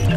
Hey,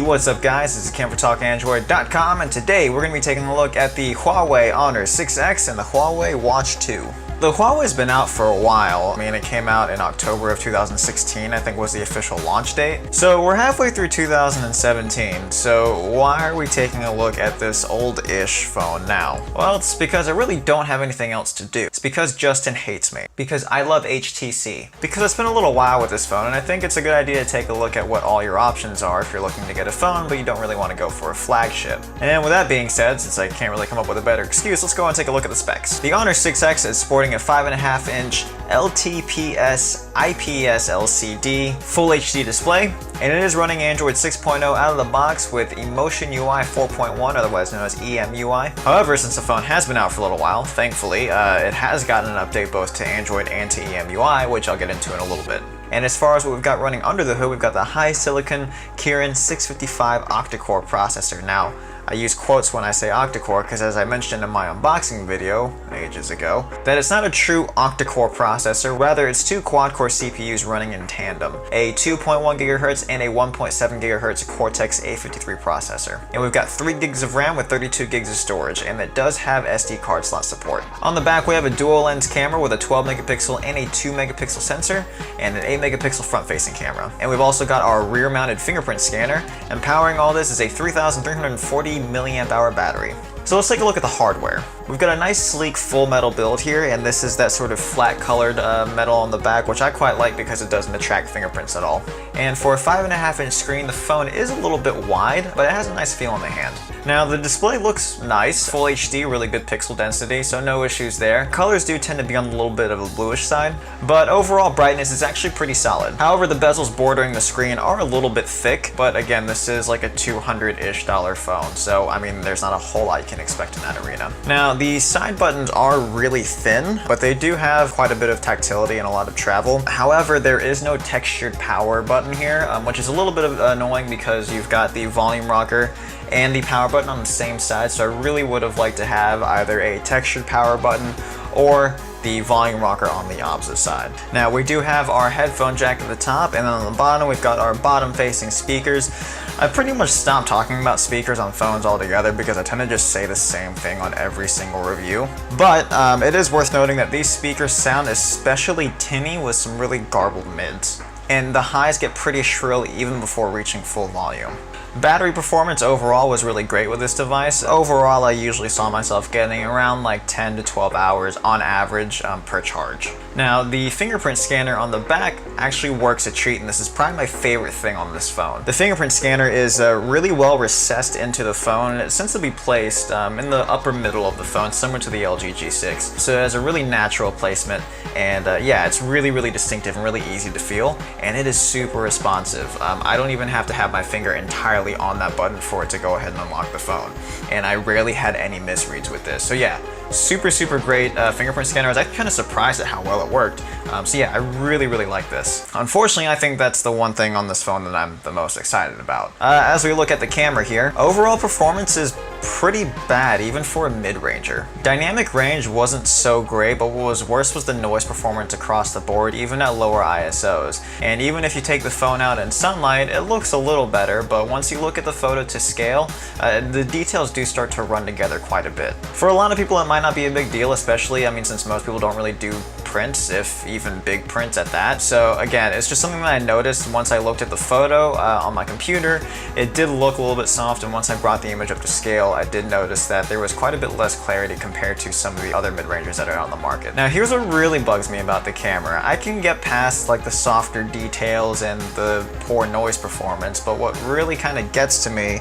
what's up guys? This is Ken for TalkAndroid.com, and today we're going to be taking a look at the Huawei Honor 6X and the Huawei Watch 2. The Huawei's been out for a while. I mean, it came out in October of 2016, I think was the official launch date. So we're halfway through 2017, so why are we taking a look at this old-ish phone now? Well, it's because I really don't have anything else to do. It's because Justin hates me. Because I love HTC. Because it's been a little while with this phone, and I think it's a good idea to take a look at what all your options are if you're looking to get a phone, but you don't really want to go for a flagship. And with that being said, since I can't really come up with a better excuse, let's go and take a look at the specs. The Honor 6X is sporting a 5.5-inch LTPS IPS LCD Full HD display, and it is running Android 6.0 out of the box with Emotion UI 4.1, otherwise known as EMUI. However, since the phone has been out for a little while, thankfully, it has gotten an update both to Android and to EMUI, which I'll get into in a little bit. And as far as what we've got running under the hood, we've got the high-silicon Kirin 655 octa-core processor. Now, I use quotes when I say octa-core because, as I mentioned in my unboxing video ages ago, that it's not a true octa-core processor, rather it's two quad-core CPUs running in tandem, a 2.1 GHz and a 1.7 GHz Cortex-A53 processor. And we've got 3 gigs of RAM with 32 gigs of storage, and it does have SD card slot support. On the back we have a dual lens camera with a 12 megapixel and a 2 megapixel sensor, and an 8 megapixel front-facing camera. And we've also got our rear-mounted fingerprint scanner, and powering all this is a 3340 milliamp hour battery. So let's take a look at the hardware. We've got a nice sleek full metal build here, and this is that sort of flat colored metal on the back, which I quite like because it doesn't attract fingerprints at all. And for a 5.5-inch screen, the phone is a little bit wide, but it has a nice feel in the hand. Now the display looks nice, full HD, really good pixel density, so no issues there. Colors do tend to be on a little bit of a bluish side, but overall brightness is actually pretty solid. However, the bezels bordering the screen are a little bit thick, but again, this is like a $200-ish phone, so I mean, there's not a whole lot you can expect in that arena. Now, the side buttons are really thin, but they do have quite a bit of tactility and a lot of travel. However, there is no textured power button here, which is a little bit annoying because you've got the volume rocker and the power button on the same side, so I really would have liked to have either a textured power button or the volume rocker on the opposite side. Now we do have our headphone jack at the top, and then on the bottom we've got our bottom facing speakers. I pretty much stopped talking about speakers on phones altogether because I tend to just say the same thing on every single review. But it is worth noting that these speakers sound especially tinny with some really garbled mids. And the highs get pretty shrill even before reaching full volume. Battery performance overall was really great with this device. Overall, I usually saw myself getting around like 10 to 12 hours on average per charge. Now, the fingerprint scanner on the back actually works a treat, and this is probably my favorite thing on this phone. The fingerprint scanner is really well recessed into the phone, and it's sensibly placed in the upper middle of the phone, similar to the LG G6. So it has a really natural placement, and yeah, it's really distinctive and really easy to feel, and it is super responsive. I don't even have to have my finger entirely on that button for it to go ahead and unlock the phone, and I rarely had any misreads with this. So yeah, super great fingerprint scanner. I was actually kind of surprised at how well it worked. So yeah, I really like this. Unfortunately, I think that's the one thing on this phone that I'm the most excited about. As we look at the camera here, overall performance is pretty bad even for a mid-ranger. Dynamic range wasn't so great, but what was worse was the noise performance across the board, even at lower ISOs. And even if you take the phone out in sunlight, it looks a little better, but once you look at the photo to scale, the details do start to run together quite a bit. For a lot of people, it might not be a big deal, especially, I mean, since most people don't really do prints, if even big prints at that. So again, it's just something that I noticed once I looked at the photo on my computer. It did look a little bit soft, and once I brought the image up to scale, I did notice that there was quite a bit less clarity compared to some of the other mid-rangers that are on the market. Now here's what really bugs me about the camera. I can get past like the softer details and the poor noise performance, but what really kind of gets to me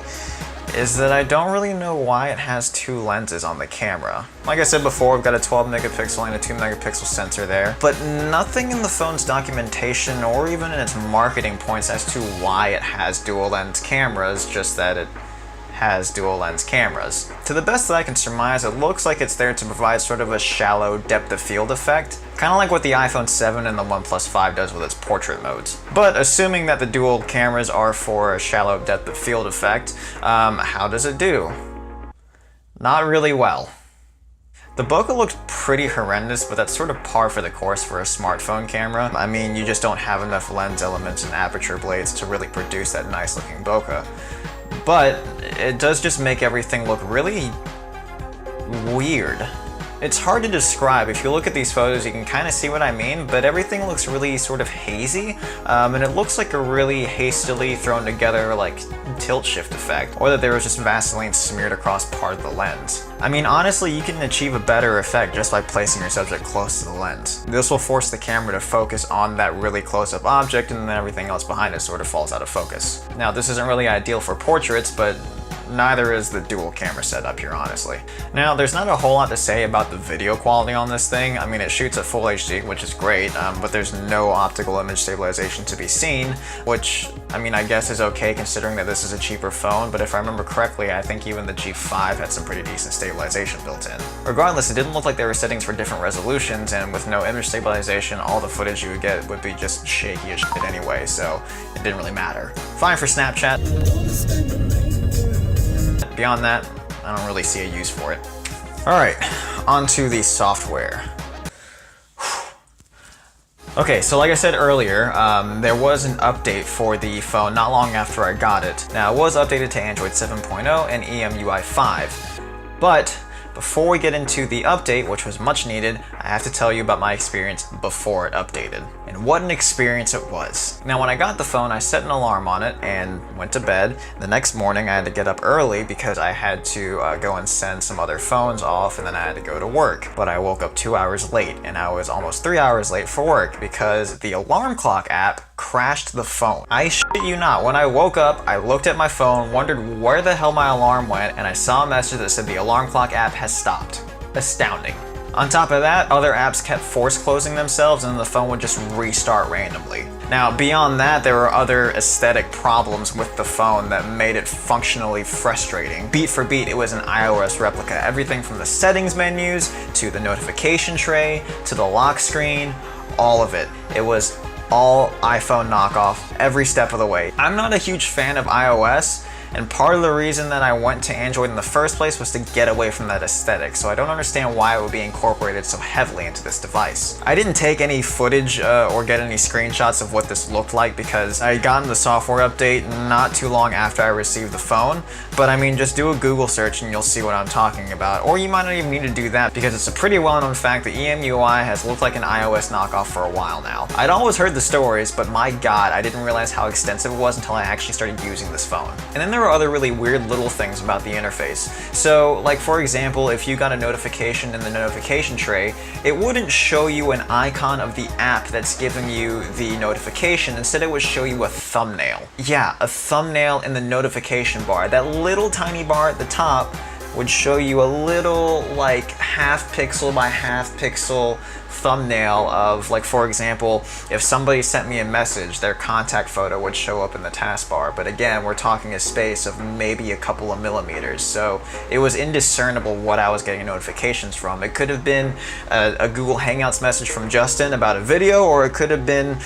is that I don't really know why it has two lenses on the camera. Like I said before, we've got a 12 megapixel and a 2 megapixel sensor there, but nothing in the phone's documentation or even in its marketing points as to why it has dual lens cameras, just that it has dual lens cameras. To the best that I can surmise, it looks like it's there to provide sort of a shallow depth of field effect, kind of like what the iPhone 7 and the OnePlus 5 does with its portrait modes. But assuming that the dual cameras are for a shallow depth of field effect, how does it do? Not really well. The bokeh looked pretty horrendous, but that's sort of par for the course for a smartphone camera. I mean, you just don't have enough lens elements and aperture blades to really produce that nice looking bokeh. But it does just make everything look really weird. It's hard to describe. If you look at these photos, you can kind of see what I mean, but everything looks really sort of hazy, and it looks like a really hastily thrown together like tilt shift effect, or that there was just Vaseline smeared across part of the lens. I mean, honestly, you can achieve a better effect just by placing your subject close to the lens. This will force the camera to focus on that really close-up object, and then everything else behind it sort of falls out of focus. Now, this isn't really ideal for portraits, but neither is the dual camera setup here, honestly. Now, there's not a whole lot to say about the video quality on this thing. I mean, it shoots at full HD, which is great, but there's no optical image stabilization to be seen, which, I mean, I guess is okay considering that this is a cheaper phone, but if I remember correctly, I think even the G5 had some pretty decent stabilization built in. Regardless, it didn't look like there were settings for different resolutions, and with no image stabilization, all the footage you would get would be just shaky as shit anyway, so it didn't really matter. Fine for Snapchat. Beyond that, I don't really see a use for it. Alright, onto the software. Okay, so like I said earlier, there was an update for the phone not long after I got it. Now, it was updated to Android 7.0 and EMUI 5, but before we get into the update, which was much needed, I have to tell you about my experience before it updated. And what an experience it was. Now, when I got the phone, I set an alarm on it and went to bed. The next morning, I had to get up early because I had to go and send some other phones off, and then I had to go to work. But I woke up 2 hours late, and I was almost 3 hours late for work because the alarm clock app crashed the phone. I shit you not. When I woke up, I looked at my phone, wondered where the hell my alarm went, and I saw a message that said the alarm clock app has stopped. Astounding. On top of that, other apps kept force closing themselves and the phone would just restart randomly. Now, beyond that, there were other aesthetic problems with the phone that made it functionally frustrating. Beat for beat, it was an iOS replica. Everything from the settings menus, to the notification tray, to the lock screen, all of it. It was all iPhone knockoff every step of the way. I'm not a huge fan of iOS, and part of the reason that I went to Android in the first place was to get away from that aesthetic, so I don't understand why it would be incorporated so heavily into this device. I didn't take any footage or get any screenshots of what this looked like because I had gotten the software update not too long after I received the phone, but I mean, just do a Google search and you'll see what I'm talking about, or you might not even need to do that because it's a pretty well-known fact that EMUI has looked like an iOS knockoff for a while now. I'd always heard the stories, but my god, I didn't realize how extensive it was until I actually started using this phone. And then there were other really weird little things about the interface. So, like for example, if you got a notification in the notification tray, it wouldn't show you an icon of the app that's giving you the notification. Instead, it would show you a thumbnail. Yeah, a thumbnail in the notification bar. That little tiny bar at the top would show you a little like half pixel by half pixel thumbnail of, like, for example, if somebody sent me a message, their contact photo would show up in the taskbar. But again, we're talking a space of maybe a couple of millimeters, so it was indiscernible what I was getting notifications from. It could have been a Google Hangouts message from Justin about a video, or it could have been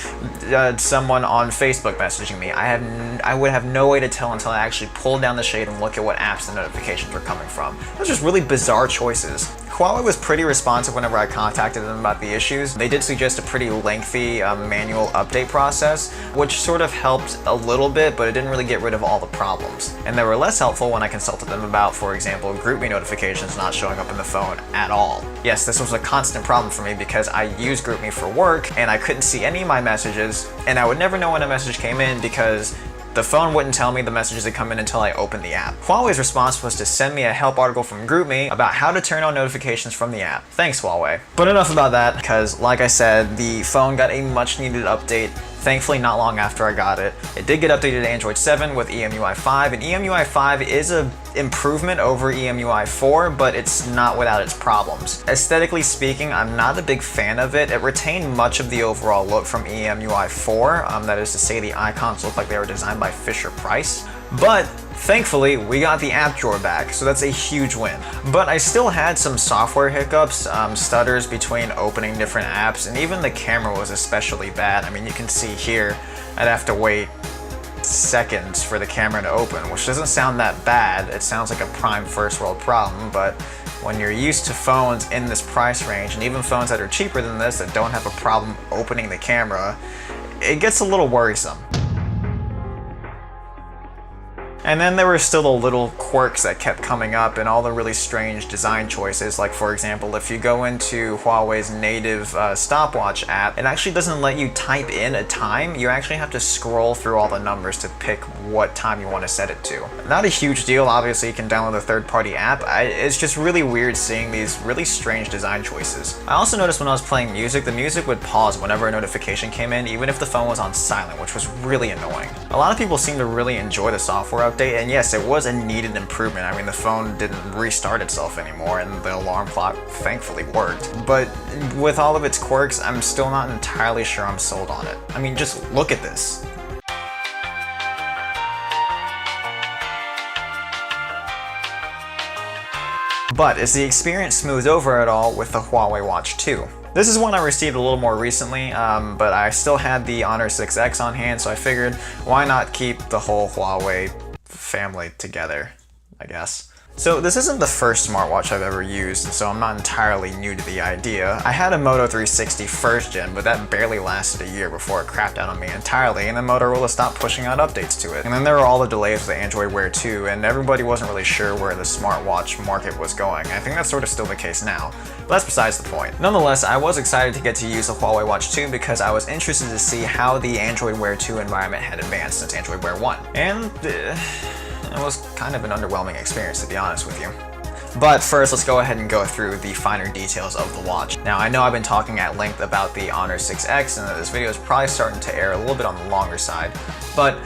someone on Facebook messaging me. I would have no way to tell until I actually pulled down the shade and look at what apps the notifications were coming from. It was just really bizarre choices. Huawei was pretty responsive whenever I contacted them about the issues. They did suggest a pretty lengthy manual update process, which sort of helped a little bit, but it didn't really get rid of all the problems. And they were less helpful when I consulted them about, for example, GroupMe notifications not showing up in the phone at all. Yes, this was a constant problem for me because I use GroupMe for work, and I couldn't see any of my messages, and I would never know when a message came in because the phone wouldn't tell me the messages had come in until I opened the app. Huawei's response was to send me a help article from GroupMe about how to turn on notifications from the app. Thanks, Huawei. But enough about that, because like I said, the phone got a much needed update. Thankfully, not long after I got it. It did get updated to Android 7 with EMUI 5, and EMUI 5 is an improvement over EMUI 4, but it's not without its problems. Aesthetically speaking, I'm not a big fan of it. It retained much of the overall look from EMUI 4, that is to say the icons look like they were designed by Fisher-Price. But thankfully, we got the app drawer back, so that's a huge win. But I still had some software hiccups, stutters between opening different apps, and even the camera was especially bad. I mean, you can see here, I'd have to wait seconds for the camera to open, which doesn't sound that bad. It sounds like a prime first world problem, but when you're used to phones in this price range, and even phones that are cheaper than this that don't have a problem opening the camera, it gets a little worrisome. And then there were still the little quirks that kept coming up and all the really strange design choices. Like, for example, if you go into Huawei's native stopwatch app, it actually doesn't let you type in a time. You actually have to scroll through all the numbers to pick what time you want to set it to. Not a huge deal, obviously you can download a third-party app. It's just really weird seeing these really strange design choices. I also noticed when I was playing music, the music would pause whenever a notification came in, even if the phone was on silent, which was really annoying. A lot of people seem to really enjoy the software update, and yes, it was a needed improvement. I mean, the phone didn't restart itself anymore, and the alarm clock thankfully worked. But with all of its quirks, I'm still not entirely sure I'm sold on it. I mean, just look at this. But is the experience smoothed over at all with the Huawei Watch 2? This is one I received a little more recently, but I still had the Honor 6X on hand, so I figured why not keep the whole Huawei family together, I guess. So this isn't the first smartwatch I've ever used, so I'm not entirely new to the idea. I had a Moto 360 first gen, but that barely lasted a year before it crapped out on me entirely, and then Motorola stopped pushing out updates to it. And then there were all the delays with the Android Wear 2, and everybody wasn't really sure where the smartwatch market was going. I think that's sort of still the case now, but that's besides the point. Nonetheless, I was excited to get to use the Huawei Watch 2 because I was interested to see how the Android Wear 2 environment had advanced since Android Wear 1. And it was kind of an underwhelming experience, to be honest with you. But first, let's go ahead and go through the finer details of the watch. Now, I know I've been talking at length about the Honor 6X, and that this video is probably starting to err a little bit on the longer side, but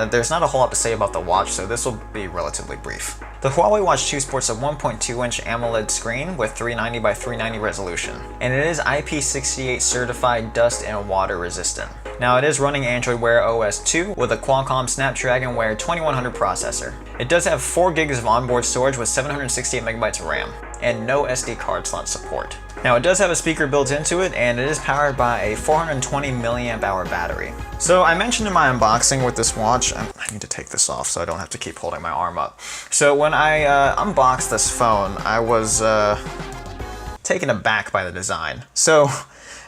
there's not a whole lot to say about the watch, so this will be relatively brief. The Huawei Watch 2 sports a 1.2-inch AMOLED screen with 390 by 390 resolution, and it is IP68 certified dust and water resistant. Now, it is running Android Wear OS 2 with a Qualcomm Snapdragon Wear 2100 processor. It does have 4 gigs of onboard storage with 768 megabytes of RAM, and no SD card slot support. Now, it does have a speaker built into it, and it is powered by a 420 milliamp hour battery. So I mentioned in my unboxing with this watch, I need to take this off so I don't have to keep holding my arm up. So when I unboxed this phone, I was taken aback by the design. So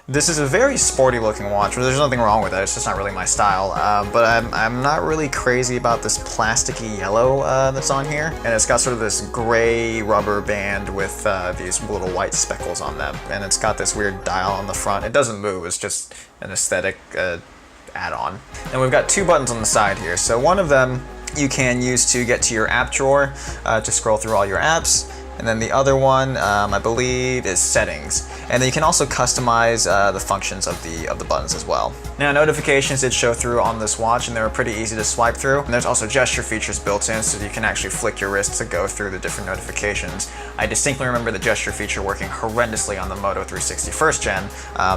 this is a very sporty looking watch. There's nothing wrong with it, it's just not really my style. But I'm not really crazy about this plasticky yellow that's on here. And it's got sort of this gray rubber band with these little white speckles on them. And it's got this weird dial on the front. It doesn't move, it's just an aesthetic add-on. And we've got 2 buttons on the side here. So one of them you can use to get to your app drawer to scroll through all your apps. And then the other one, I believe, is settings. And then you can also customize the functions of the buttons as well. Now, notifications did show through on this watch, and they were pretty easy to swipe through. And there's also gesture features built in, so you can actually flick your wrist to go through the different notifications. I distinctly remember the gesture feature working horrendously on the Moto 360 first gen,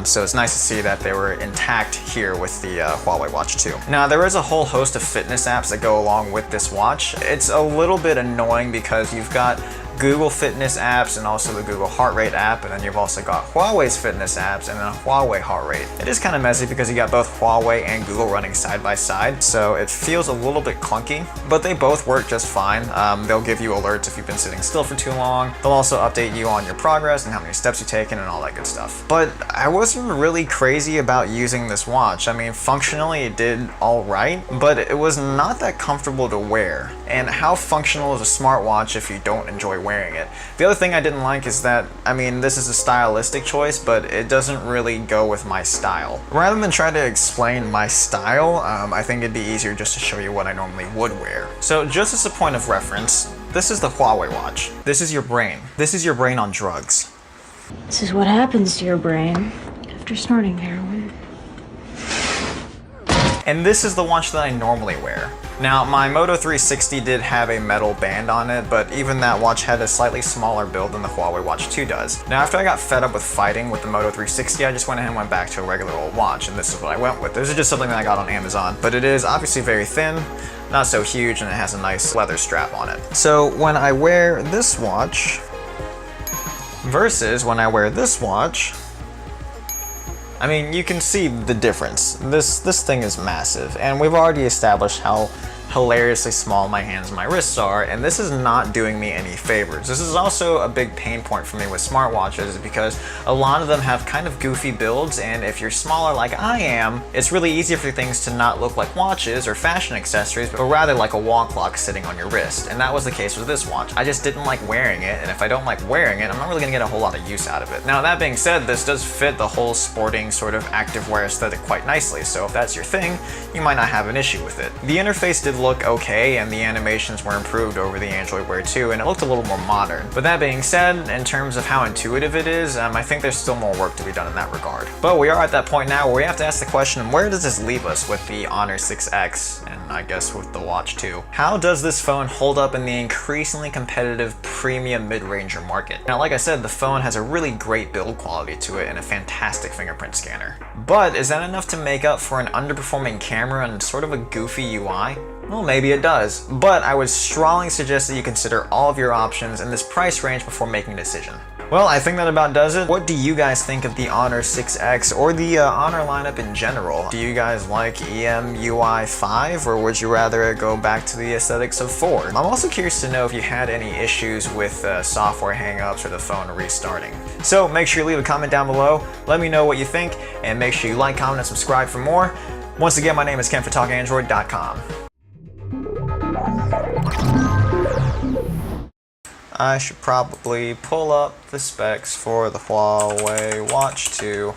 so it's nice to see that they were intact here with the Huawei Watch 2. Now, there is a whole host of fitness apps that go along with this watch. It's a little bit annoying because you've got Google Fitness apps and also the Google Heart Rate app, and then you've also got Huawei's fitness apps and then Huawei Heart Rate. It is kind of messy because you got both Huawei and Google running side by side, so it feels a little bit clunky, but they both work just fine. They'll give you alerts if you've been sitting still for too long. They'll also update you on your progress and how many steps you've taken and all that good stuff. But I wasn't really crazy about using this watch. I mean, functionally it did all right, but it was not that comfortable to wear. And how functional is a smartwatch if you don't enjoy wearing it? The other thing I didn't like is that, I mean, this is a stylistic choice, but it doesn't really go with my style. Rather than try to explain my style, I think it'd be easier just to show you what I normally would wear. So just as a point of reference, this is the Huawei watch. This is your brain. This is your brain on drugs. This is what happens to your brain after snorting heroin. And this is the watch that I normally wear. Now, my Moto 360 did have a metal band on it, but even that watch had a slightly smaller build than the Huawei Watch 2 does. Now, after I got fed up with fighting with the Moto 360, I just went ahead and went back to a regular old watch, and this is what I went with. This is just something that I got on Amazon, but it is obviously very thin, not so huge, and it has a nice leather strap on it. So when I wear this watch versus when I wear this watch, I mean, you can see the difference. This thing is massive, and we've already established how hilariously small my hands and my wrists are, and this is not doing me any favors. This is also a big pain point for me with smartwatches because a lot of them have kind of goofy builds, and if you're smaller like I am, it's really easy for things to not look like watches or fashion accessories, but rather like a wall clock sitting on your wrist. And that was the case with this watch. I just didn't like wearing it, and if I don't like wearing it, I'm not really gonna get a whole lot of use out of it. Now that being said, this does fit the whole sporting sort of activewear aesthetic quite nicely, so if that's your thing, you might not have an issue with it. The interface did look okay, and the animations were improved over the Android Wear 2, and it looked a little more modern. But that being said, in terms of how intuitive it is, I think there's still more work to be done in that regard. But we are at that point now where we have to ask the question, where does this leave us with the Honor 6X, and I guess with the Watch 2? How does this phone hold up in the increasingly competitive premium mid-ranger market? Now, like I said, the phone has a really great build quality to it and a fantastic fingerprint scanner. But is that enough to make up for an underperforming camera and sort of a goofy UI? Well, maybe it does, but I would strongly suggest that you consider all of your options in this price range before making a decision. Well, I think that about does it. What do you guys think of the Honor 6X or the Honor lineup in general? Do you guys like EMUI 5, or would you rather go back to the aesthetics of 4? I'm also curious to know if you had any issues with software hangups or the phone restarting. So make sure you leave a comment down below, let me know what you think, and make sure you like, comment, and subscribe for more. Once again, my name is Ken for TalkAndroid.com. I should probably pull up the specs for the Huawei Watch 2.